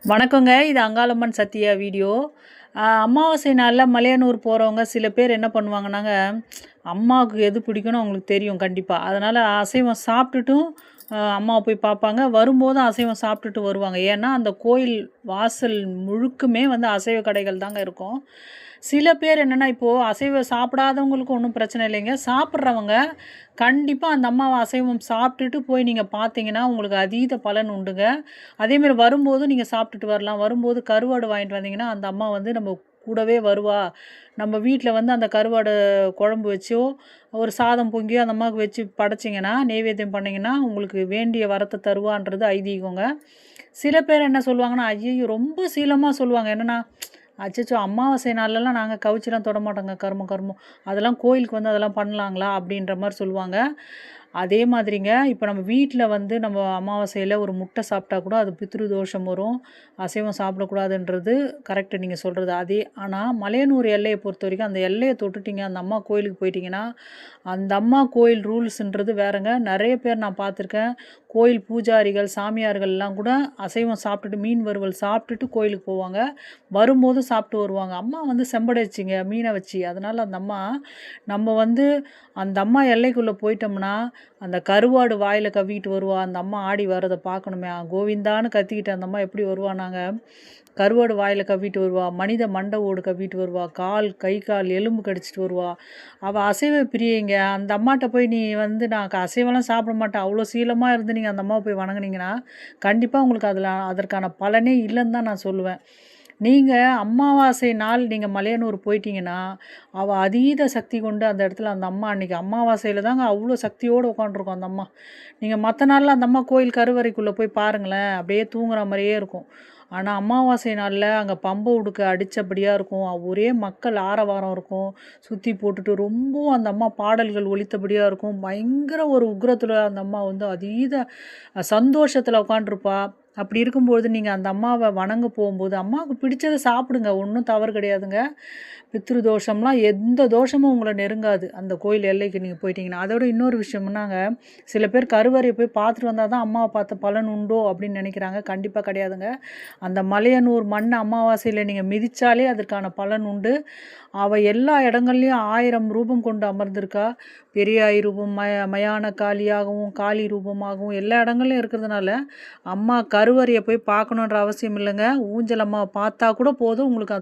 வணக்கங்க. இது அங்காளம்மன் சத்யா வீடியோ. அமாவாசை நாள்ல மலையனூர் போறவங்க சில பேர் என்ன பண்ணுவாங்கன்னாங்க, அம்மாவுக்கு எது பிடிக்கும்னு அவங்களுக்கு தெரியும் கண்டிப்பா. அதனால அசைவம் சாப்பிட்டுட்டும் அம்மாவ போய் பார்ப்பாங்க. வரும்போதும் அசைவம் சாப்பிட்டுட்டு வருவாங்க. ஏன்னா, அந்த கோயில் வாசல் முழுக்குமே வந்து அசைவ கடைகள் தாங்க இருக்கும். சில பேர் என்னன்னா, இப்போ அசைவம் சாப்பிடாதவங்களுக்கு ஒண்ணும் பிரச்சனை இல்லைங்க. சாப்பிட்றவங்க கண்டிப்பா அந்த அம்மாவ அசைவம் சாப்பிட்டுட்டு போய் நீங்க பார்த்தீங்கன்னா, உங்களுக்கு அதீத பலன் உண்டுங்க. அதேமாரி வரும்போதும் நீங்க சாப்பிட்டுட்டு வரலாம். வரும்போது கருவாடு வாங்கிட்டு வந்தீங்கன்னா, அந்த அம்மா வந்து நம்ம கூடவே வருவா. நம்ம வீட்ல வந்து அந்த கருவாடு குழம்பு வச்சோ, ஒரு சாதம் பொங்கியோ அந்த அம்மாவுக்கு வச்சு படைச்சிங்கன்னா, நெய்வேத்தியம் பண்ணீங்கன்னா, உங்களுக்கு வேண்டிய வரத்த தருவான்றது ஐதீகங்க. சில பேர் என்ன சொல்லுவாங்கன்னா, ஐய்யய்யோ! ரொம்ப சீலமா சொல்லுவாங்க. என்னன்னா, அச்சச்சோ! அமாவாசை நாள்லலாம் நாங்க கவுச்சிலாம் தொடமாட்டோங்க. கருமம், கருமம். அதெல்லாம் கோயிலுக்கு வந்து அதெல்லாம் பண்ணலாங்களா? அப்படின்ற மாரி சொல்லுவாங்க. அதே மாதிரிங்க, இப்ப நம்ம வீட்ல வந்து நம்ம அமாவாசையில ஒரு முட்டை சாப்பிட்டா கூட அது பித்ரு தோஷம் வரும். அசைவம் சாப்பிடக்கூடாதுன்றது கரெக்ட்டு நீங்க சொல்றது. ஆனா மலையனூர் எல்லைய பொறுத்தவரைக்கும் அந்த எல்லைய தொட்டுட்டீங்க, அந்த அம்மா கோயிலுக்கு போயிட்டீங்கன்னா, அந்த அம்மா கோயில் ரூல்ஸ்ன்றது வேறங்க. நெறைய பேர் நான் பார்த்துருக்கேன். கோயில் பூஜாரிகள், சாமியார்கள்லாம் கூட அசைவம் சாப்பிட்டுட்டு மீன் வறுவல் சாப்பிட்டுட்டு கோயிலுக்கு போவாங்க. வரும்போதும் சாப்பிட்டு வருவாங்க. அம்மா வந்து செம்படைச்சுங்க மீன வச்சு. அதனால அந்த அம்மா நம்ம வந்து அந்த அம்மா எல்லைக்குள்ள போயிட்டோம்னா, அந்த கருவாடு வாயில கவ்விட்டு வருவா. அந்த அம்மா ஆடி வர்றத பார்க்கணுமே, கோவிந்தான்னு கத்திக்கிட்டு அந்த அம்மா எப்படி வருவானாங்க, கருவாடு வாயில கவ்விட்டு வருவா. மனித மண்ட ஓடு கவ்விட்டு வருவா. கால், கை, கால் எலும்பு கடிச்சிட்டு வருவா. அவ அசைவ பிரியைங்க. அந்த அம்மாட்ட போய் நீ வந்து நான் அசைவம்லாம் சாப்பிட மாட்டேன். அவ்வளோ சீலமா இருந்து நீங்க அந்த அம்மாவ போய் வணங்குனீங்கன்னா, கண்டிப்பா உங்களுக்கு அதற்கான பலனே இல்லன்னு தான் நான் சொல்லுவேன். நீங்க அமாவாசை நாள் நீங்க மலையனூர் போயிட்டீங்கன்னா, அவ அதீத சக்தி கொண்டு அந்த இடத்துல அந்த அம்மா அன்னைக்கு அமாவாசையில தாங்க அவ்ளோ சக்தியோடு உட்காந்துருக்கும் அந்த அம்மா. நீங்க மத்த நாள்ல அந்த அம்மா கோயில் கருவறைக்குள்ள போய் பாருங்களேன், அப்படியே தூங்குற மாரியே இருக்கும். ஆனா அமாவாசை நாள்ல அங்க பம்ப உடுக்க அடிச்சபடியா இருக்கும். ஒரே மக்கள் ஆரவாரம் இருக்கும். சுத்தி போட்டுட்டு ரொம்பவும் அந்த அம்மா பாடல்கள் ஒலித்தபடியா இருக்கும். பயங்கர ஒரு உக்கிரத்துல அந்த அம்மா வந்து அதீத சந்தோஷத்துல உட்காந்துருப்பா. அப்படி இருக்கும்பொழுது நீங்க அந்த அம்மாவ வணங்க போம்போது, அம்மாவுக்கு பிடிச்சத சாப்பிடுங்க. ஒண்ணும் தவறு கிடையாதுங்க. பித்ரு தோஷம்லாம் எந்த தோஷமும் உங்கள நெருங்காது. அந்த கோயில் எல்லைக்கு நீங்க போயிட்டீங்கன்னா. அதோட இன்னொரு விஷயம்னாங்க, சில பேர் கருவறைய போய் பார்த்துட்டு வந்தா தான் அம்மாவ பார்த்த பலன் உண்டோ அப்படின்னு நெனைக்கிறாங்க. கண்டிப்பா கிடையாதுங்க. அந்த மலையனூர் மண் அமாவாசையில நீங்க மிதிச்சாலே அதற்கான பலன் உண்டு. அவ எல்லா இடங்கள்லயும் 1000 ரூபம் கொண்டு அமர்ந்திருக்கா. பெரியாய் ரூபம், மயான காளியாகவும், காளி ரூபமாகவும் எல்லா இடங்கள்லயும் இருக்கிறதுனால, அம்மா கருவறைய போய் பார்க்கணுன்ற அவசியம் இல்லங்க. ஊஞ்சல் அம்மாவ பார்த்தா கூட போதும் உங்களுக்கு